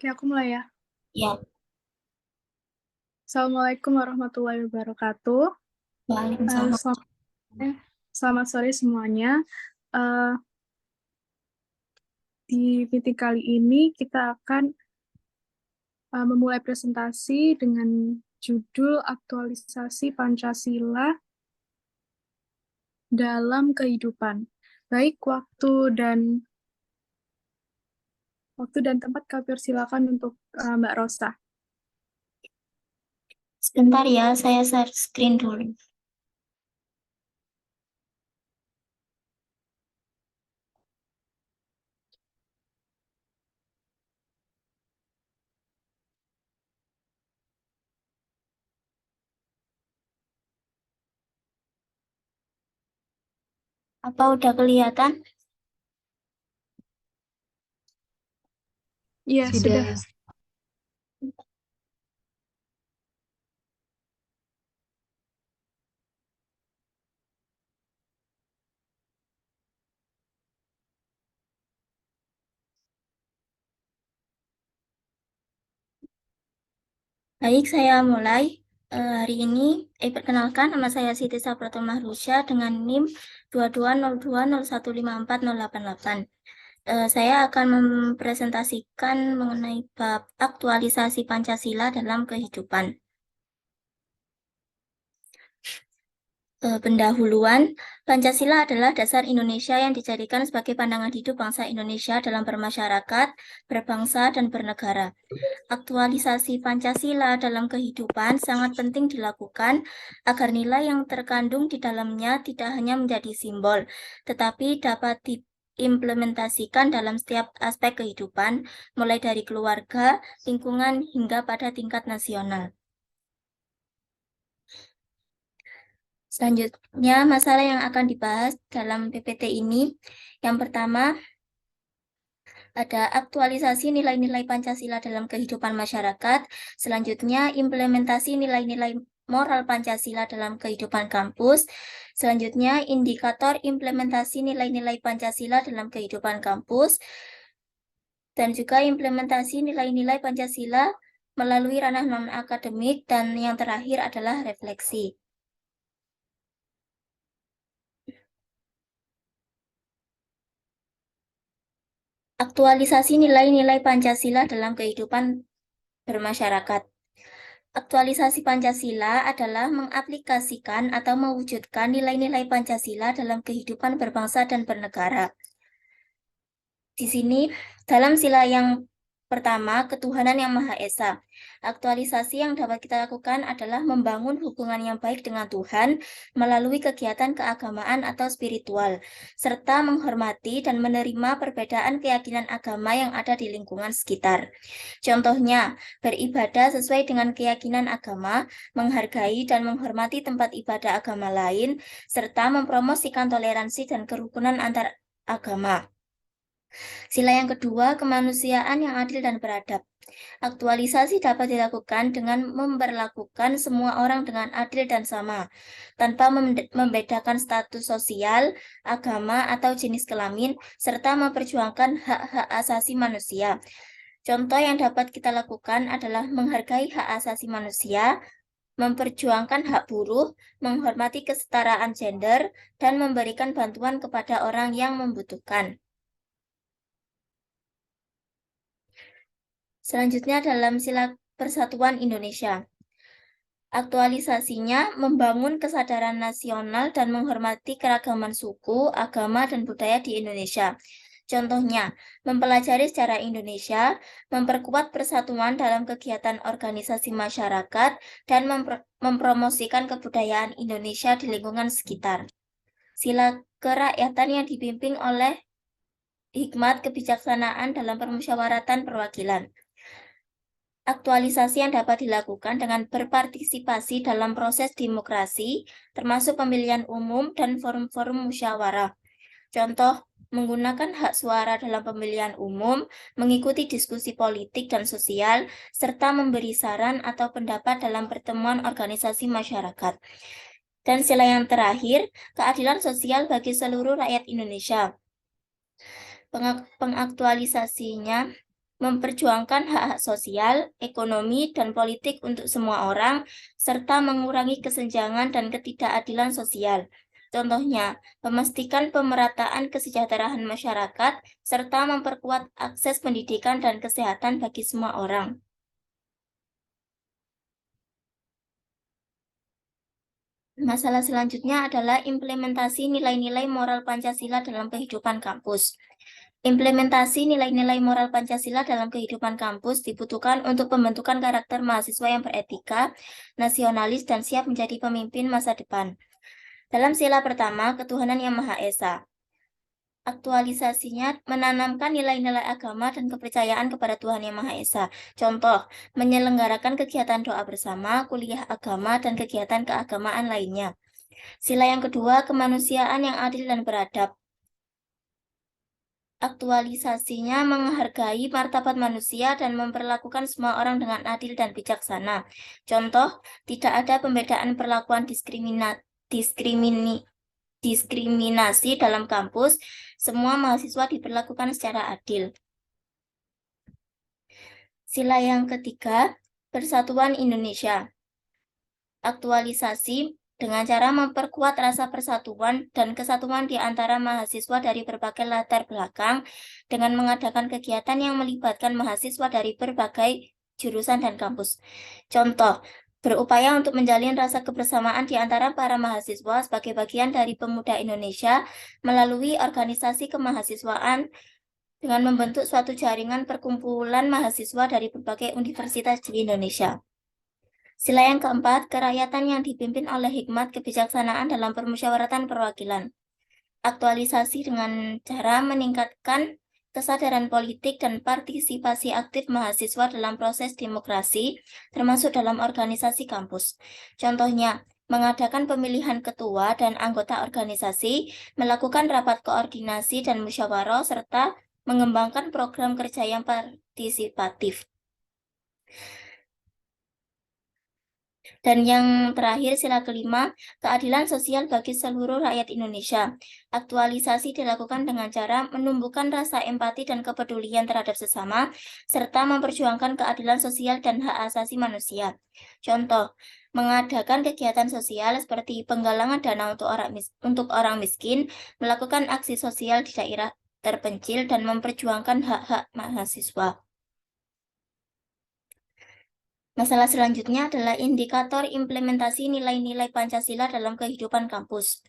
Oke, aku mulai ya. Ya, Assalamualaikum warahmatullahi wabarakatuh. Eh, Waalaikumsalam. selamat, selamat sore semuanya. Eh, di meeting kali ini kita akan memulai presentasi dengan judul Aktualisasi Pancasila dalam Kehidupan. Baik, waktu dan tempat kami persilakan untuk Mbak Rosa. Sebentar ya, saya share screen dulu. Apa udah kelihatan? Iya, sudah. Baik, saya mulai. Hari ini, perkenalkan, nama saya Siti Sapratoma Rusya dengan NIM 2202015408. Saya akan mempresentasikan mengenai bab aktualisasi Pancasila dalam kehidupan. Pendahuluan, Pancasila adalah dasar Indonesia yang dijadikan sebagai pandangan hidup bangsa Indonesia dalam bermasyarakat, berbangsa, dan bernegara. Aktualisasi Pancasila dalam kehidupan sangat penting dilakukan agar nilai yang terkandung di dalamnya tidak hanya menjadi simbol, tetapi dapat diimplementasikan dalam setiap aspek kehidupan, mulai dari keluarga, lingkungan, hingga pada tingkat nasional. Selanjutnya, masalah yang akan dibahas dalam PPT ini, yang pertama, ada aktualisasi nilai-nilai Pancasila dalam kehidupan masyarakat. Selanjutnya, implementasi nilai-nilai moral Pancasila dalam kehidupan kampus. Selanjutnya, indikator implementasi nilai-nilai Pancasila dalam kehidupan kampus. Dan juga implementasi nilai-nilai Pancasila melalui ranah non-akademik. Dan yang terakhir adalah refleksi. Aktualisasi nilai-nilai Pancasila dalam kehidupan bermasyarakat. Aktualisasi Pancasila adalah mengaplikasikan atau mewujudkan nilai-nilai Pancasila dalam kehidupan berbangsa dan bernegara. Di sini, dalam sila yang pertama, ketuhanan yang Maha Esa. Aktualisasi yang dapat kita lakukan adalah membangun hubungan yang baik dengan Tuhan melalui kegiatan keagamaan atau spiritual, serta menghormati dan menerima perbedaan keyakinan agama yang ada di lingkungan sekitar. Contohnya, beribadah sesuai dengan keyakinan agama, menghargai dan menghormati tempat ibadah agama lain, serta mempromosikan toleransi dan kerukunan antar agama. Sila yang kedua, kemanusiaan yang adil dan beradab. Aktualisasi dapat dilakukan dengan memperlakukan semua orang dengan adil dan sama, tanpa membedakan status sosial, agama, atau jenis kelamin, serta memperjuangkan hak-hak asasi manusia. Contoh yang dapat kita lakukan adalah menghargai hak asasi manusia, memperjuangkan hak buruh, menghormati kesetaraan gender, dan memberikan bantuan kepada orang yang membutuhkan. Selanjutnya dalam sila Persatuan Indonesia. Aktualisasinya membangun kesadaran nasional dan menghormati keragaman suku, agama, dan budaya di Indonesia. Contohnya, mempelajari sejarah Indonesia, memperkuat persatuan dalam kegiatan organisasi masyarakat, dan mempromosikan kebudayaan Indonesia di lingkungan sekitar. Sila kerakyatan yang dipimpin oleh hikmat kebijaksanaan dalam permusyawaratan perwakilan. Aktualisasi yang dapat dilakukan dengan berpartisipasi dalam proses demokrasi, termasuk pemilihan umum dan forum-forum musyawarah. Contoh, menggunakan hak suara dalam pemilihan umum, mengikuti diskusi politik dan sosial, serta memberi saran atau pendapat dalam pertemuan organisasi masyarakat. Dan sila yang terakhir, keadilan sosial bagi seluruh rakyat Indonesia. Pengaktualisasinya memperjuangkan hak-hak sosial, ekonomi, dan politik untuk semua orang, serta mengurangi kesenjangan dan ketidakadilan sosial. Contohnya, memastikan pemerataan kesejahteraan masyarakat, serta memperkuat akses pendidikan dan kesehatan bagi semua orang. Masalah selanjutnya adalah implementasi nilai-nilai moral Pancasila dalam kehidupan kampus. Implementasi nilai-nilai moral Pancasila dalam kehidupan kampus dibutuhkan untuk pembentukan karakter mahasiswa yang beretika, nasionalis, dan siap menjadi pemimpin masa depan. Dalam sila pertama, ketuhanan yang Maha Esa. Aktualisasinya menanamkan nilai-nilai agama dan kepercayaan kepada Tuhan Yang Maha Esa. Contoh, menyelenggarakan kegiatan doa bersama, kuliah agama, dan kegiatan keagamaan lainnya. Sila yang kedua, kemanusiaan yang adil dan beradab. Aktualisasinya menghargai martabat manusia dan memperlakukan semua orang dengan adil dan bijaksana. Contoh, tidak ada pembedaan perlakuan diskriminasi dalam kampus, semua mahasiswa diperlakukan secara adil. Sila yang ketiga, Persatuan Indonesia. Aktualisasi dengan cara memperkuat rasa persatuan dan kesatuan di antara mahasiswa dari berbagai latar belakang dengan mengadakan kegiatan yang melibatkan mahasiswa dari berbagai jurusan dan kampus. Contoh, berupaya untuk menjalin rasa kebersamaan di antara para mahasiswa sebagai bagian dari pemuda Indonesia melalui organisasi kemahasiswaan dengan membentuk suatu jaringan perkumpulan mahasiswa dari berbagai universitas di Indonesia. Sila yang keempat, kerakyatan yang dipimpin oleh hikmat kebijaksanaan dalam permusyawaratan perwakilan. Aktualisasi dengan cara meningkatkan kesadaran politik dan partisipasi aktif mahasiswa dalam proses demokrasi, termasuk dalam organisasi kampus. Contohnya, mengadakan pemilihan ketua dan anggota organisasi, melakukan rapat koordinasi dan musyawarah, serta mengembangkan program kerja yang partisipatif. Dan yang terakhir, sila kelima, keadilan sosial bagi seluruh rakyat Indonesia. Aktualisasi dilakukan dengan cara menumbuhkan rasa empati dan kepedulian terhadap sesama, serta memperjuangkan keadilan sosial dan hak asasi manusia. Contoh, mengadakan kegiatan sosial seperti penggalangan dana untuk orang miskin, melakukan aksi sosial di daerah terpencil, dan memperjuangkan hak-hak mahasiswa. Masalah selanjutnya adalah indikator implementasi nilai-nilai Pancasila dalam kehidupan kampus.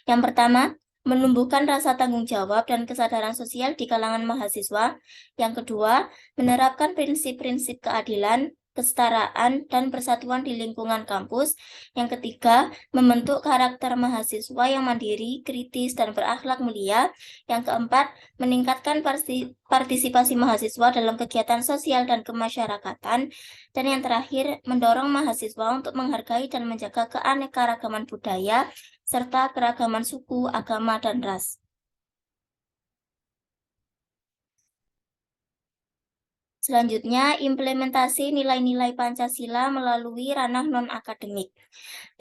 Yang pertama, menumbuhkan rasa tanggung jawab dan kesadaran sosial di kalangan mahasiswa. Yang kedua, menerapkan prinsip-prinsip keadilan, kesetaraan, dan persatuan di lingkungan kampus. Yang ketiga, membentuk karakter mahasiswa yang mandiri, kritis, dan berakhlak mulia. Yang keempat, meningkatkan partisipasi mahasiswa dalam kegiatan sosial dan kemasyarakatan. Dan yang terakhir, mendorong mahasiswa untuk menghargai dan menjaga keanekaragaman budaya, serta keragaman suku, agama, dan ras. Selanjutnya, implementasi nilai-nilai Pancasila melalui ranah non-akademik.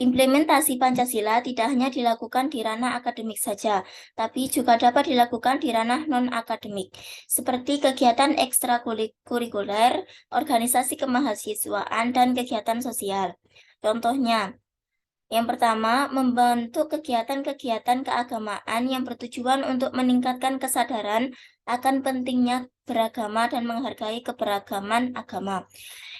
Implementasi Pancasila tidak hanya dilakukan di ranah akademik saja, tapi juga dapat dilakukan di ranah non-akademik, seperti kegiatan ekstrakurikuler, organisasi kemahasiswaan, dan kegiatan sosial. Contohnya, yang pertama, membentuk kegiatan-kegiatan keagamaan yang bertujuan untuk meningkatkan kesadaran akan pentingnya beragama dan menghargai keberagaman agama.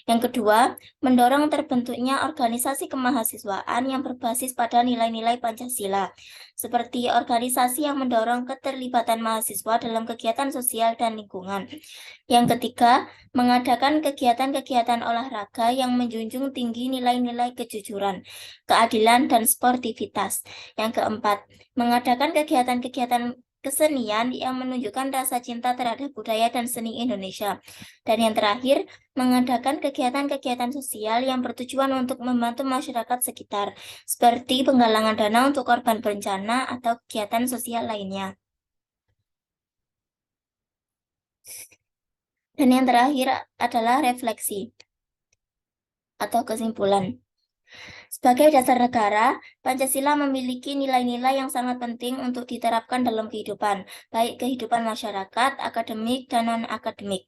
Yang kedua, mendorong terbentuknya organisasi kemahasiswaan yang berbasis pada nilai-nilai Pancasila, seperti organisasi yang mendorong keterlibatan mahasiswa dalam kegiatan sosial dan lingkungan. Yang ketiga, mengadakan kegiatan-kegiatan olahraga yang menjunjung tinggi nilai-nilai kejujuran, keadilan, dan sportivitas. Yang keempat, mengadakan kegiatan-kegiatan kesenian yang menunjukkan rasa cinta terhadap budaya dan seni Indonesia. Dan yang terakhir, mengadakan kegiatan-kegiatan sosial yang bertujuan untuk membantu masyarakat sekitar, seperti penggalangan dana untuk korban bencana atau kegiatan sosial lainnya. Dan yang terakhir adalah refleksi atau kesimpulan. Sebagai dasar negara, Pancasila memiliki nilai-nilai yang sangat penting untuk diterapkan dalam kehidupan, baik kehidupan masyarakat, akademik, dan non-akademik.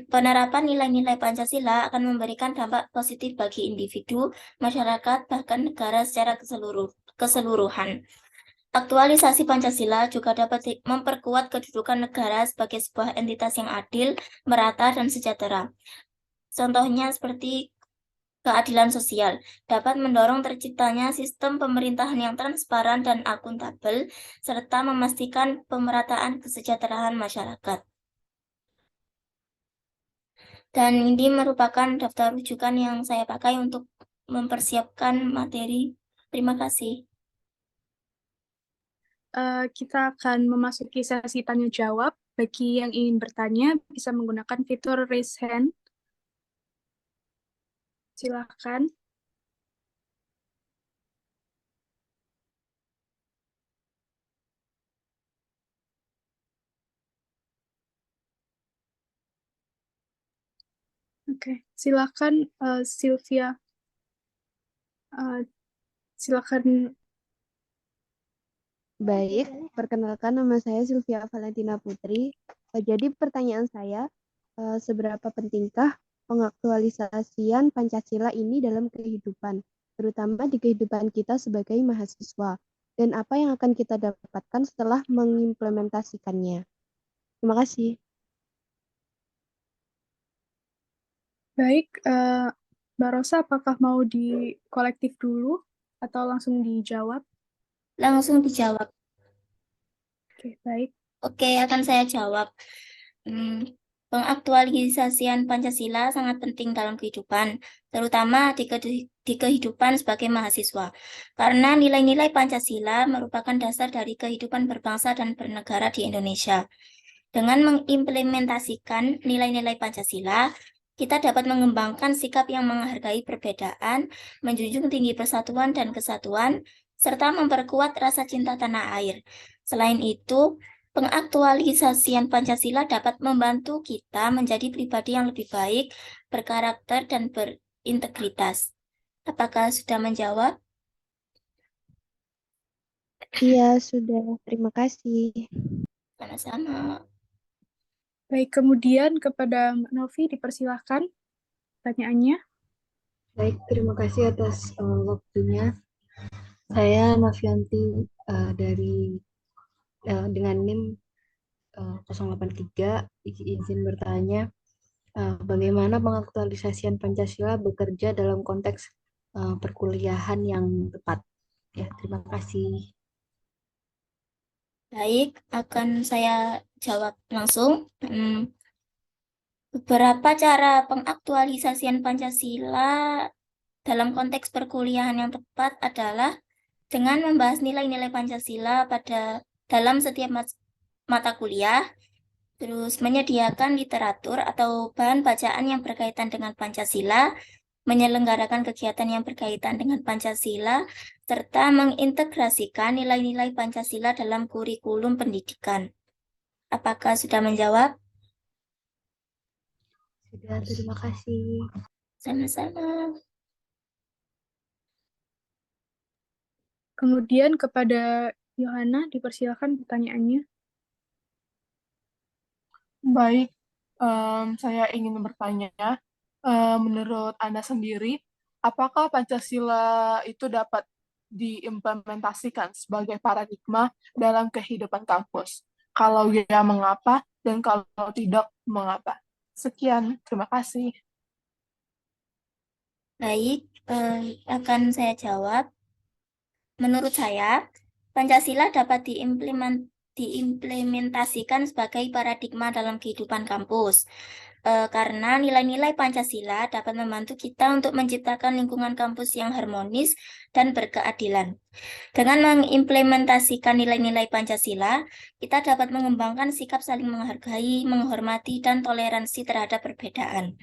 Penerapan nilai-nilai Pancasila akan memberikan dampak positif bagi individu, masyarakat, bahkan negara secara keseluruhan. Aktualisasi Pancasila juga dapat memperkuat kedudukan negara sebagai sebuah entitas yang adil, merata, dan sejahtera. Contohnya seperti keadilan sosial dapat mendorong terciptanya sistem pemerintahan yang transparan dan akuntabel, serta memastikan pemerataan kesejahteraan masyarakat. Dan ini merupakan daftar rujukan yang saya pakai untuk mempersiapkan materi. Terima kasih. Kita akan memasuki sesi tanya jawab. Bagi yang ingin bertanya, bisa menggunakan fitur raise hand. Silakan. Oke, silakan Sylvia. Silakan. Baik, perkenalkan nama saya Sylvia Valentina Putri. Jadi pertanyaan saya, seberapa pentingkah pengaktualisasian Pancasila ini dalam kehidupan, terutama di kehidupan kita sebagai mahasiswa, dan apa yang akan kita dapatkan setelah mengimplementasikannya? Terima kasih. Baik, Mbak Rosa, apakah mau di kolektif dulu atau langsung dijawab? Langsung dijawab. Oke, baik. Oke, akan saya jawab. Pengaktualisasian Pancasila sangat penting dalam kehidupan, terutama di kehidupan sebagai mahasiswa, karena nilai-nilai Pancasila merupakan dasar dari kehidupan berbangsa dan bernegara di Indonesia. Dengan mengimplementasikan nilai-nilai Pancasila, kita dapat mengembangkan sikap yang menghargai perbedaan, menjunjung tinggi persatuan dan kesatuan, serta memperkuat rasa cinta tanah air. Selain itu, pengaktualisasian Pancasila dapat membantu kita menjadi pribadi yang lebih baik, berkarakter, dan berintegritas. Apakah sudah menjawab? Iya, sudah. Terima kasih. Sama-sama. Baik, kemudian kepada Mbak Novi dipersilahkan pertanyaannya. Baik, terima kasih atas waktunya. Saya Novianti dengan NIM 083 izin bertanya, bagaimana pengaktualisasian Pancasila bekerja dalam konteks perkuliahan yang tepat? Ya, terima kasih. Baik, akan saya jawab langsung. Beberapa cara pengaktualisasian Pancasila dalam konteks perkuliahan yang tepat adalah dengan membahas nilai-nilai Pancasila dalam setiap mata kuliah, terus menyediakan literatur atau bahan bacaan yang berkaitan dengan Pancasila, menyelenggarakan kegiatan yang berkaitan dengan Pancasila, serta mengintegrasikan nilai-nilai Pancasila dalam kurikulum pendidikan. Apakah sudah menjawab? Sudah, terima kasih. Sama-sama. Kemudian kepada Yohana dipersilakan pertanyaannya. Baik, saya ingin bertanya, menurut Anda sendiri, apakah Pancasila itu dapat diimplementasikan sebagai paradigma dalam kehidupan kampus? Kalau ya, mengapa? Dan kalau tidak, mengapa? Sekian, terima kasih. Baik, akan saya jawab. Menurut saya, Pancasila dapat diimplementasikan sebagai paradigma dalam kehidupan kampus. Karena nilai-nilai Pancasila dapat membantu kita untuk menciptakan lingkungan kampus yang harmonis dan berkeadilan. Dengan mengimplementasikan nilai-nilai Pancasila, kita dapat mengembangkan sikap saling menghargai, menghormati, dan toleransi terhadap perbedaan.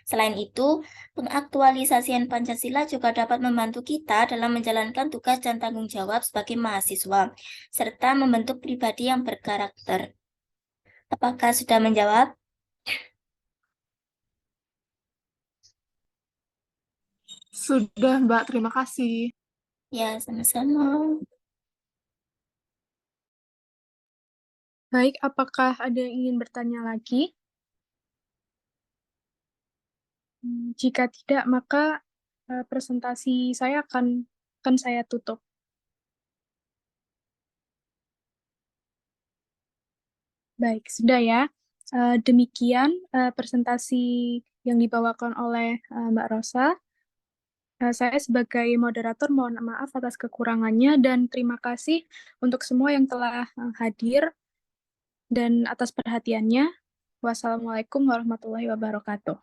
Selain itu, pengaktualisasian Pancasila juga dapat membantu kita dalam menjalankan tugas dan tanggung jawab sebagai mahasiswa, serta membentuk pribadi yang berkarakter. Apakah sudah menjawab? Sudah, Mbak. Terima kasih. Ya, sama-sama. Baik, apakah ada yang ingin bertanya lagi? Jika tidak, maka presentasi saya akan saya tutup. Baik, sudah ya. Demikian presentasi yang dibawakan oleh Mbak Rosa. Saya sebagai moderator mohon maaf atas kekurangannya dan terima kasih untuk semua yang telah hadir dan atas perhatiannya. Wassalamualaikum warahmatullahi wabarakatuh.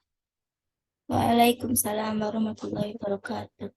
Waalaikumsalam warahmatullahi wabarakatuh.